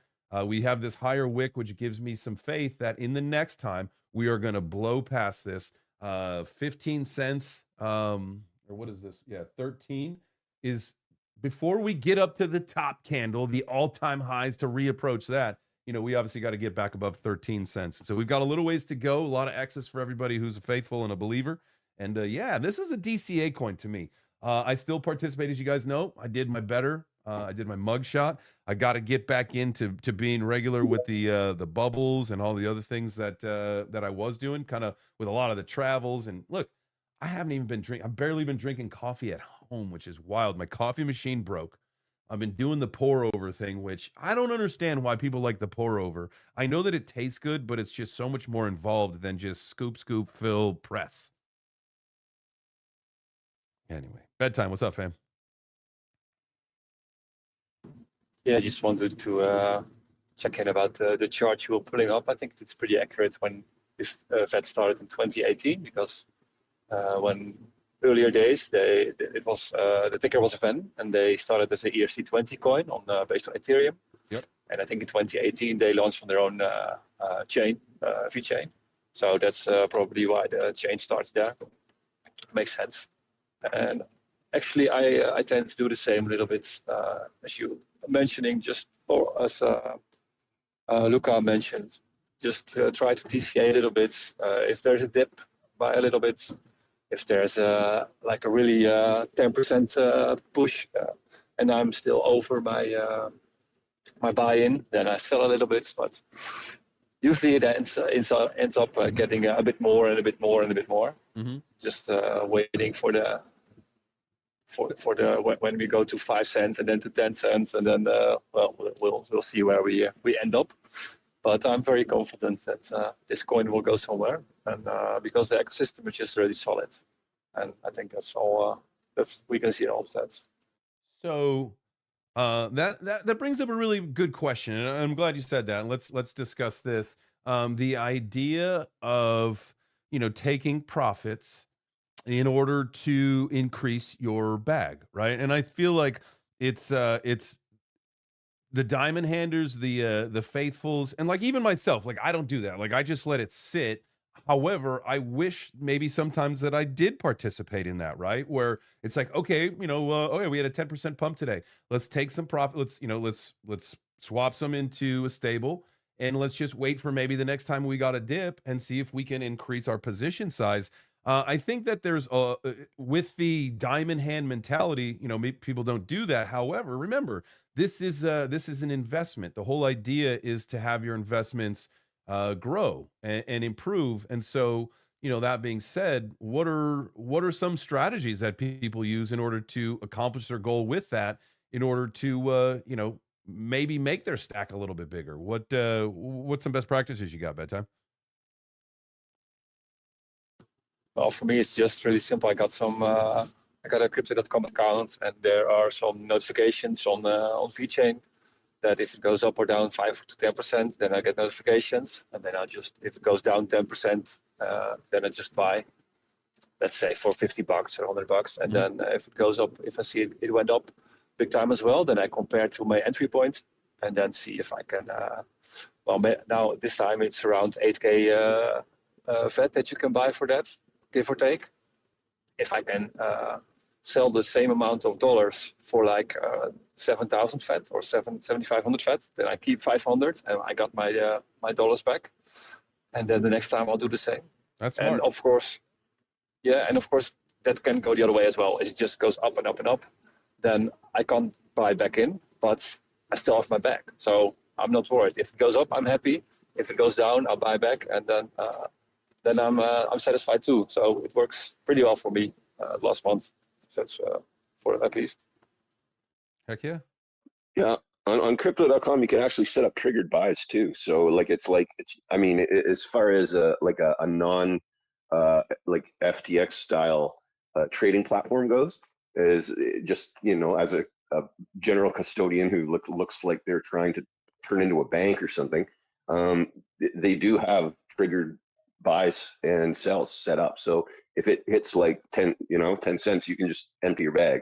We have this higher wick, which gives me some faith that in the next time we are going to blow past this 15 cents. Or what is this? Yeah, 13 is before we get up to the top candle, the all-time highs to reapproach that, we obviously got to get back above 13 cents. So we've got a little ways to go, a lot of excess for everybody who's a faithful and a believer. And yeah, this is a DCA coin to me. I still participate, as you guys know. I did my better. I did my mug shot. I got to get back into being regular with the bubbles and all the other things that I was doing, kind of with a lot of the travels. And look, I haven't even been drinking. I've barely been drinking coffee at home, which is wild. My coffee machine broke. I've been doing the pour over thing, which I don't understand why people like the pour over. I know that it tastes good, but it's just so much more involved than just scoop, fill, press. Anyway, bedtime. What's up, fam? Yeah, I just wanted to check in about the chart you were pulling up. I think it's pretty accurate when FUD started in 2018, because when earlier days, it was the ticker was VEN, and they started as an ERC20 coin based on Ethereum. Yep. And I think in 2018 they launched on their own chain, VeChain. So that's probably why the chain starts there. Makes sense. And actually, I tend to do the same a little bit as you mentioning, just or as Luca mentioned, just try to TCA a little bit. If there's a dip, buy a little bit. If there's like a really 10% push, and I'm still over my buy-in, then I sell a little bit. But usually it ends up getting a bit more and a bit more and a bit more. Mm-hmm. Just waiting for the when we go to 5 cents and then to 10 cents, and then we'll see where we end up. But I'm very confident that this coin will go somewhere, and because the ecosystem is just really solid, and I think that's all. We can see all of that. So that brings up a really good question, and I'm glad you said that. Let's discuss this. The idea of taking profits in order to increase your bag, right? And I feel like it's the diamond handers, the faithfuls, and like even myself, like I don't do that. Like I just let it sit. However, I wish maybe sometimes that I did participate in that, right? Where it's like, okay, okay, we had a 10% pump today. Let's take some profit. Let's swap some into a stable, and let's just wait for maybe the next time we got a dip and see if we can increase our position size. I think that there's with the diamond hand mentality, people don't do that. However, remember, this is an investment. The whole idea is to have your investments grow and improve. And so, that being said, what are some strategies that people use in order to accomplish their goal with that, in order to maybe make their stack a little bit bigger? What's some best practices you got, Bedtime? Well, for me, it's just really simple. I got a crypto.com account, and there are some notifications on VeChain that if it goes up or down 5 to 10%, then I get notifications, and then if it goes down 10%, then I just buy, let's say for $50 or $100, and then if it goes up, if I see it went up big time as well, then I compare to my entry point, and then see if I can. Now this time it's around 8K VET that you can buy for that, give or take. If I can sell the same amount of dollars for like 7,000 VET or 7,500 VET, then I keep 500 and I got my my dollars back. And then the next time I'll do the same. That's smart. And of course, that can go the other way as well. It just goes up and up and up. Then I can't buy back in, but I still have my back. So I'm not worried. If it goes up, I'm happy. If it goes down, I'll buy back, and then I'm satisfied too. So it works pretty well for me last month. That's for at least. Heck yeah. Yeah. On crypto.com, you can actually set up triggered buys too. So I mean, as far as like a non like FTX style trading platform goes, is just, you know, as a general custodian who looks like they're trying to turn into a bank or something, they do have triggered buys and sells set up. So if it hits like 10 cents, you can just empty your bag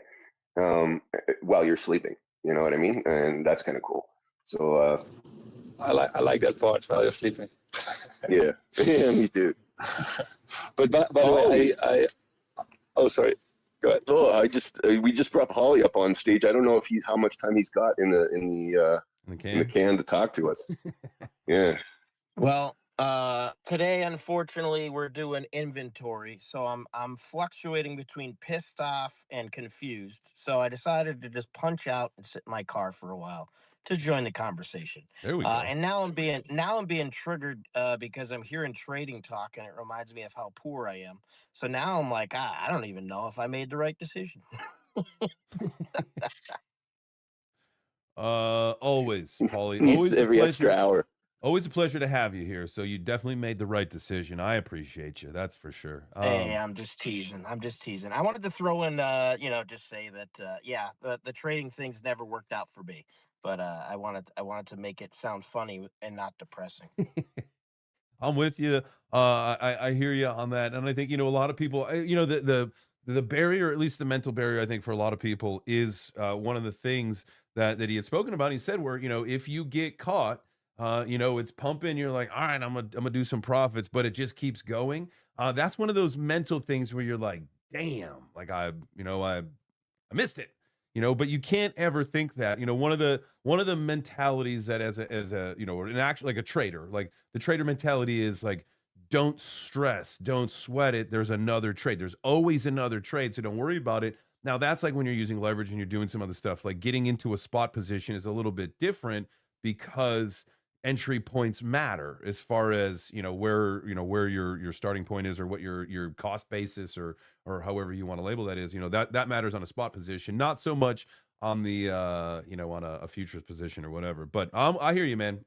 while you're sleeping. You know what I mean? And that's kind of cool. So I like that part while you're sleeping. yeah, yeah, me too. But by the way, oh, sorry. Go ahead. Oh, we just brought Holly up on stage. I don't know if how much time he's got in the can to talk to us. Yeah. Well, today, unfortunately, we're doing inventory, so I'm fluctuating between pissed off and confused. So I decided to just punch out and sit in my car for a while to join the conversation. There we go. And now I'm being triggered because I'm hearing trading talk, and it reminds me of how poor I am. So now I'm like, I don't even know if I made the right decision. Always, Paulie. Needs Always every a extra pleasure. hour. Always a pleasure to have you here. So you definitely made the right decision. I appreciate you. That's for sure. Hey, I'm just teasing. I wanted to throw in, just say that, the trading things never worked out for me, but I wanted to make it sound funny and not depressing. I'm with you. I hear you on that, and I think, you know, a lot of people, the barrier, at least the mental barrier, I think for a lot of people is one of the things that he had spoken about. He said, where, you know, if you get caught, it's pumping, you're like, all right, I'm gonna do some profits, but it just keeps going. That's one of those mental things where you're like, damn, like I missed it, but you can't ever think that. One of the mentalities that as a an actual, like a trader, like the trader mentality is like, don't stress, don't sweat it. There's another trade. There's always another trade, so don't worry about it. Now that's like when you're using leverage and you're doing some other stuff, like getting into a spot position is a little bit different because entry points matter as far as where your starting point is, or what your cost basis, or however you want to label that is. That matters on a spot position, not so much on the on a futures position or whatever. But I hear you, man.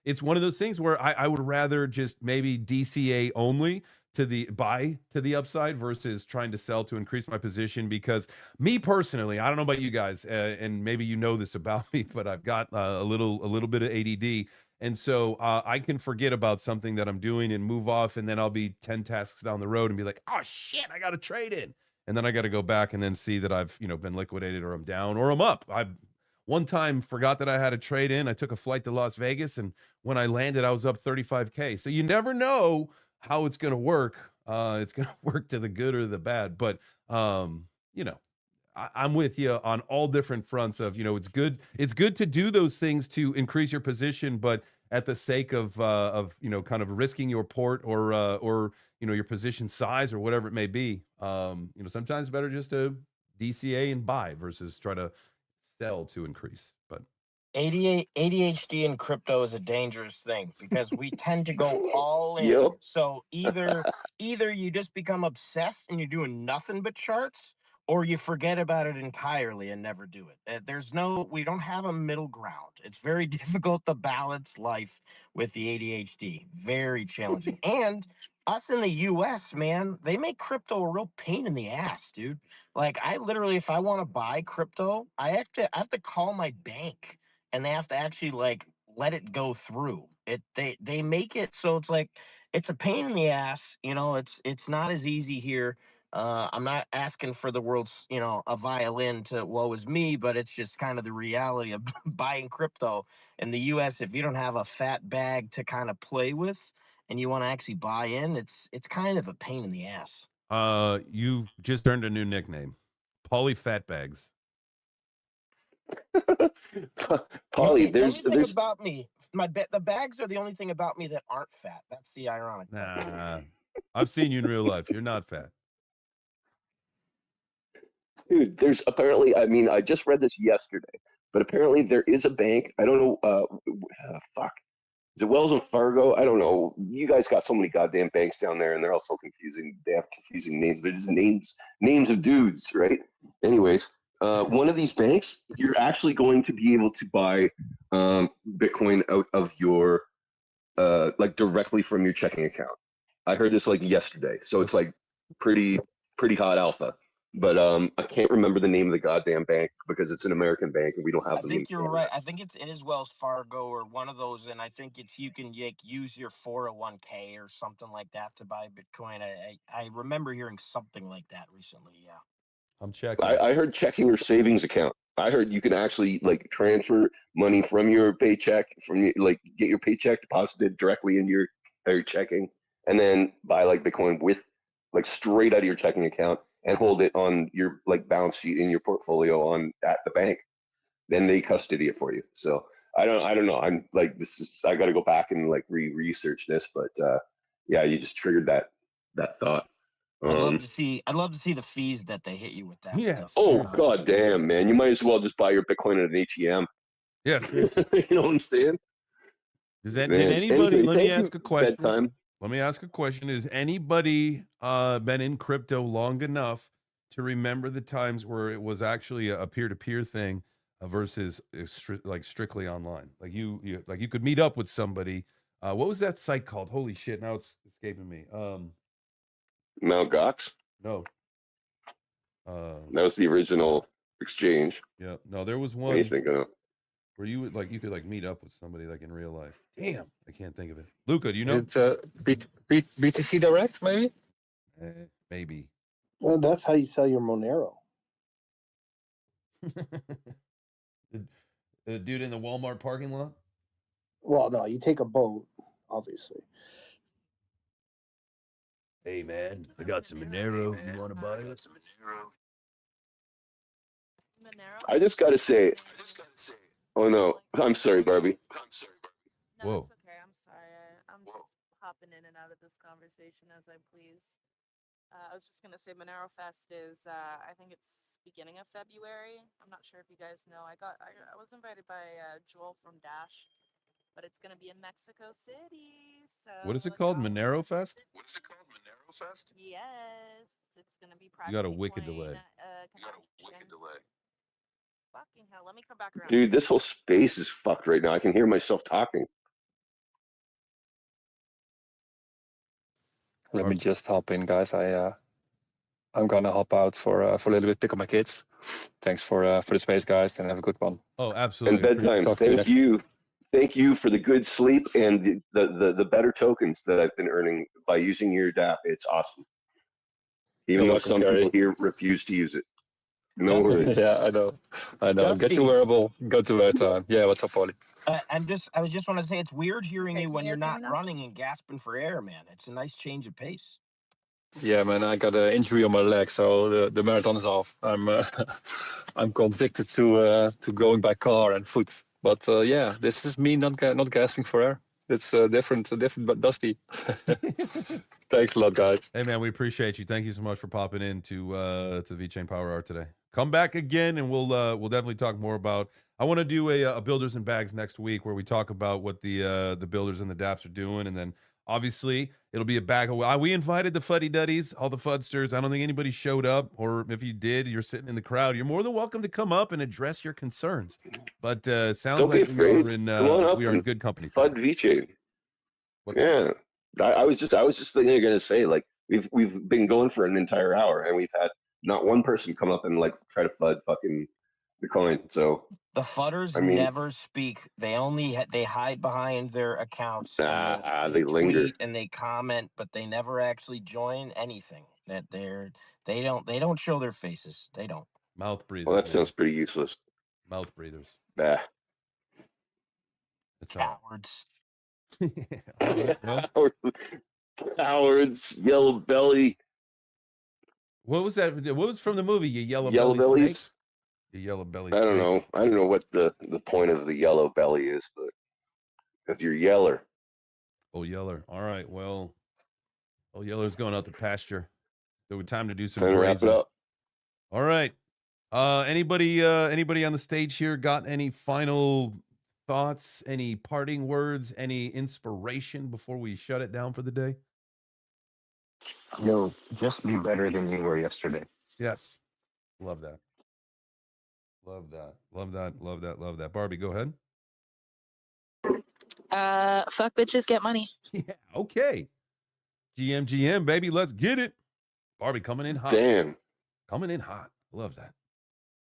It's one of those things where I would rather just maybe DCA only to the upside versus trying to sell to increase my position. Because me personally, I don't know about you guys, and maybe you know this about me, but I've got a little bit of ADD, and so I can forget about something that I'm doing and move off, and then I'll be 10 tasks down the road and be like, oh shit, I got to trade in, and then I got to go back and then see that I've been liquidated, or I'm down, or I'm up. I one time forgot that I had a trade in. I took a flight to Las Vegas, and when I landed, I was up 35K. So you never know how it's going to work. It's going to work to the good or the bad, but I'm with you on all different fronts of, it's good to do those things to increase your position, but at the sake of kind of risking your port, or your position size, or whatever it may be. Sometimes it's better just to DCA and buy versus try to sell to increase. But ADHD in crypto is a dangerous thing because we tend to go all in. Yep. So either you just become obsessed and you're doing nothing but charts, or you forget about it entirely and never do it. We don't have a middle ground. It's very difficult to balance life with the ADHD. Very challenging. And us in the US, man, they make crypto a real pain in the ass, dude. Like I literally, if I want to buy crypto, I have to call my bank and they have to actually like let it go through. They make it so it's like it's a pain in the ass. You know, it's not as easy here. I'm not asking for the world's, you know, a violin to woe is me, but it's just kind of the reality of buying crypto in the U.S. If you don't have a fat bag to kind of play with, and you want to actually buy in, it's kind of a pain in the ass. You just earned a new nickname, Paulie Fatbags. Polly, The only thing there's about me, the bags are the only thing about me that aren't fat. That's the ironic part. Nah, I've seen you in real life. You're not fat. dude, there's apparently, I mean, I just read this yesterday, but apparently there is a bank. I don't know. Fuck. Is it Wells and Fargo? I don't know. You guys got so many goddamn banks down there, and they're all so confusing. They have confusing names. They're just names of dudes, right? Anyways, one of these banks, you're actually going to be able to buy Bitcoin out of your like directly from your checking account. I heard this like yesterday, so it's like pretty hot alpha. But I can't remember the name of the goddamn bank because it's an American bank and we don't have I them. think you're right. I think it is Wells Fargo or one of those, and I think it's you can use your 401k or something like that to buy Bitcoin. I remember hearing something like that recently. Yeah. I'm checking. I heard checking your savings account. I heard you can actually like transfer money from your paycheck, from your, like get your paycheck deposited directly in your checking, and then buy like Bitcoin with like straight out of your checking account and hold it on your like balance sheet in your portfolio on at the bank. Then they custody it for you. So I don't know. I'm like I got to go back and like research this, but yeah, you just triggered that thought. I'd love to see the fees that they hit you with that Yes. stuff. Oh god damn, man! You might as well just buy your Bitcoin at an ATM. Yes. You know what I'm saying? Does that? Man, Did anybody? anyway, Let me thank you. ask a question. Bedtime. Let me ask a question. Has anybody been in crypto long enough to remember the times where it was actually a peer-to-peer thing versus like strictly online? Like you like you could meet up with somebody. What was that site called? Holy shit! Now it's escaping me. Mount Gox. No. That was the original exchange. Yeah. No, there was What do you one think of? where you would like you could like meet up with somebody like in real life. Damn, I can't think of it. Luca, do you know? It's BTC Direct, maybe? Maybe. Well, that's how you sell your Monero. The dude in the Walmart parking lot? Well, no, you take a boat, obviously. Hey man, I got some Monero. You want to buy it? Monero? I just gotta say. Oh no, I'm sorry, Barbie. No, Whoa. it's okay. I'm sorry. I'm just hopping in and out of this conversation as I please. I was just gonna say Monero Fest is I think it's beginning of February. I'm not sure if you guys know. I was invited by Joel from Dash, but it's gonna be in Mexico City. So What is it called? Monero Fest? yes, it's gonna be You got a privacy wicked coin, delay. connection. Fucking hell, let me come back around. Dude, this whole space is fucked right now. I can hear myself talking. Let me just hop in, guys. I'm gonna hop out for a little bit, pick up my kids. Thanks for the space, guys, and have a good one. Oh, absolutely. And bedtime. Talk to you Thank next- you. Thank you for the good sleep and the better tokens that I've been earning by using your DApp. It's awesome. Even You're though welcome, some Gary. people here refuse to use it. No worries. Yeah, I know. Get Dusty. your wearable, go to bedtime. Yeah, what's up, Paulie? I was just want to say it's weird hearing Okay, you can when you you're guys hear not me now? running and gasping for air, man. It's a nice change of pace. Yeah, man, I got an injury on my leg, so the marathon is off. I'm I'm convicted to going by car and foot. But yeah, this is me not gasping for air. It's different but dusty. Thanks a lot, guys. Hey man, we appreciate you. Thank you so much for popping in to VeChain Power Hour today. Come back again, and we'll definitely talk more about. I want to do a builders and bags next week where we talk about what the builders and the DApps are doing, and then obviously it'll be a bag of. We invited the fuddy duddies, all the fudsters. I don't think anybody showed up, or if you did, you're sitting in the crowd. You're more than welcome to come up and address your concerns. But it sounds Don't be like we afraid. are in Come on up we are in and good company. FUD Today. VeChain. What's that? Yeah. I was just thinking gonna say like we've been going for an entire hour and we've had not one person come up and like try to FUD fucking the coin. So The fudders I mean, never speak. They only they hide behind their accounts. And they linger. tweet and they comment, but they never actually join anything. That they don't show their faces. They don't. Mouth breathers. Well, that man. sounds pretty useless. Mouth breathers. Bah. It's all Cowards. right. Well, Cowards, yellow belly, what was that? What was from the movie? You yellow yellow belly snake? bellies. You yellow belly I don't snake. know. I don't know what the point of the yellow belly is, but because you're yeller. Oh, Yeller. All right. Well, oh, Yeller's going out to pasture. It was time to do some Time to wrap it grazing. up. All right. Anybody on the stage here got any final thoughts, any parting words, any inspiration before we shut it down for the day? Yo, just be better than you were yesterday. Yes. Love that. Love that. Love that. Love that. Love that. Barbie, go ahead. Fuck bitches, get money. Yeah. Okay. GM, baby. Let's get it. Barbie coming in hot. Damn. Coming in hot. Love that.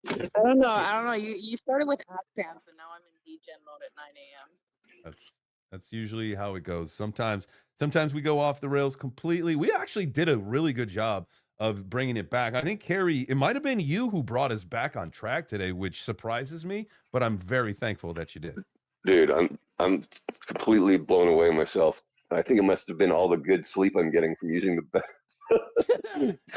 I don't know. You started with app pants and now I'm in degen mode at 9 a.m. That's usually how it goes. Sometimes we go off the rails completely. We actually did a really good job of bringing it back. I think, Carrie, it might have been you who brought us back on track today, which surprises me, but I'm very thankful that you did. Dude, I'm completely blown away myself. I think it must have been all the good sleep I'm getting from using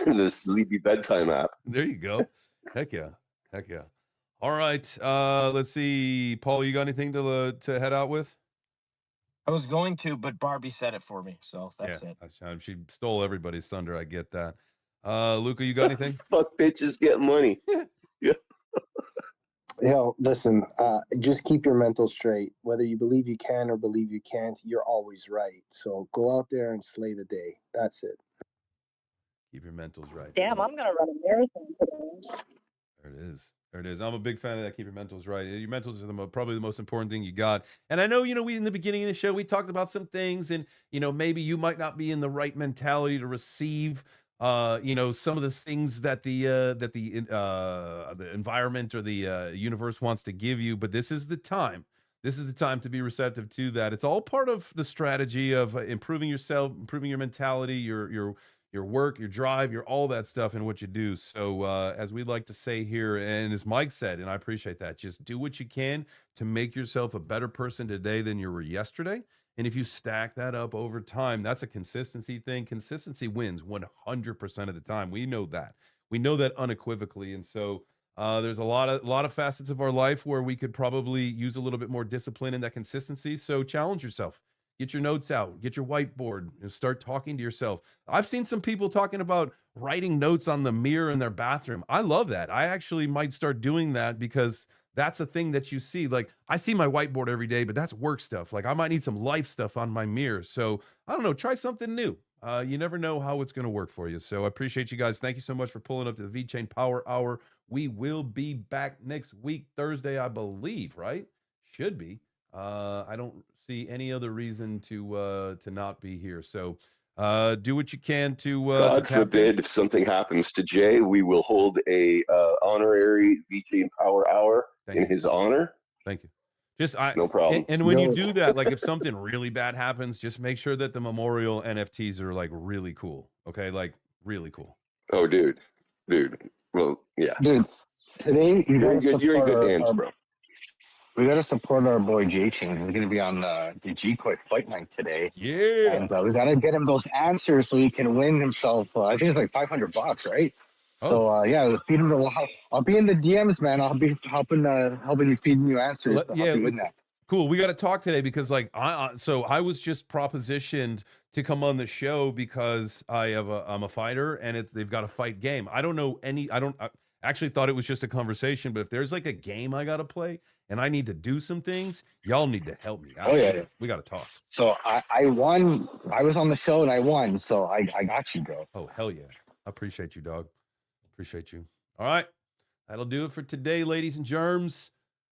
the sleepy bedtime app. There you go. Heck yeah. Heck yeah. All right. Let's see. Paul, you got anything to head out with? I was going to, but Barbie said it for me, so that's it. She stole everybody's thunder. I get that. Luca, you got anything? Fuck bitches, get money. Yeah. Yo, listen, just keep your mental straight. Whether you believe you can or believe you can't, you're always right. So go out there and slay the day. That's it. Keep your mentals right. Damn, I'm gonna run a marathon today. There it is. There it is. I'm a big fan of that. Keep your mentals right. Your mentals are probably the most important thing you got. And I know, we in the beginning of the show, we talked about some things, and maybe you might not be in the right mentality to receive, some of the things that the environment or the universe wants to give you. But this is the time. This is the time to be receptive to that. It's all part of the strategy of improving yourself, improving your mentality, your work, your drive, your all that stuff and what you do. So as we like to say here, and as Mike said, and I appreciate that, just do what you can to make yourself a better person today than you were yesterday. And if you stack that up over time, that's a consistency thing. Consistency wins 100% of the time. We know that. We know that unequivocally. And so there's a lot of facets of our life where we could probably use a little bit more discipline in that consistency. So challenge yourself. Get your notes out, get your whiteboard, and start talking to yourself. I've seen some people talking about writing notes on the mirror in their bathroom. I love that. I actually might start doing that because that's a thing that you see. Like, I see my whiteboard every day, but that's work stuff. Like, I might need some life stuff on my mirror. So I don't know, try something new. You never know how it's going to work for you. So I appreciate you guys. Thank you so much for pulling up to the VeChain Power Hour. We will be back next week, Thursday, I believe, right? Should be. I don't see any other reason to not be here. So do what you can to God to tap forbid in. if something happens to Jay, we will hold a honorary VTHO Power Hour in his honor. Thank you. No problem. And when you do that, like if something really bad happens, just make sure that the memorial NFTs are like really cool. Okay, like really cool. Oh, dude. Well, yeah. Dude, today You're in good hands, bro. We got to support our boy VeChain. He's going to be on the G-Coin Fight Night today. Yeah. And we got to get him those answers so he can win himself. I think it's like $500, right? Oh. So, yeah, feed him. I'll be in the DMs, man. I'll be helping you feeding you answers to help you win that. Cool. We got to talk today because like I was just propositioned to come on the show because I'm a fighter and they've got a fight game. I don't know I actually thought it was just a conversation, but if there's like a game I got to play and I need to do some things, y'all need to help me out. Oh, yeah. We got to talk. So I won. I was on the show and I won. So I got you, bro. Oh, hell yeah. I appreciate you, dog. Appreciate you. All right. That'll do it for today, ladies and germs.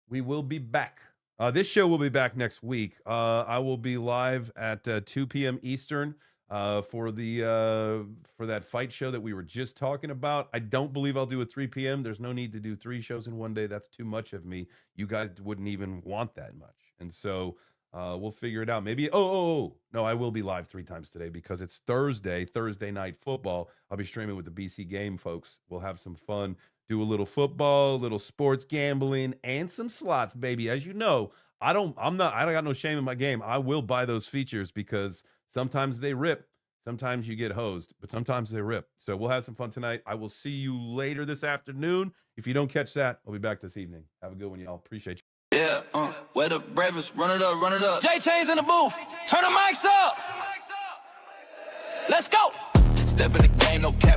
We will be back. This show will be back next week. I will be live at 2 p.m. Eastern. for that fight show that we were just talking about. I don't believe I'll do a 3 p.m. There's no need to do 3 shows in one day. That's too much of me. You guys wouldn't even want that much. And so we'll figure it out. Maybe, no, I will be live 3 times today because it's Thursday night football. I'll be streaming with the BC game folks. We'll have some fun, do a little football, a little sports gambling, and some slots, baby. As you know, I don't got no shame in my game. I will buy those features because sometimes they rip. Sometimes you get hosed, but sometimes they rip. So we'll have some fun tonight. I will see you later this afternoon. If you don't catch that, I'll be back this evening. Have a good one, y'all. Appreciate you. Yeah, where the breakfast, run it up, run it up. VeChain's in the booth, turn the mics up. Let's go. Step in the game, no cap.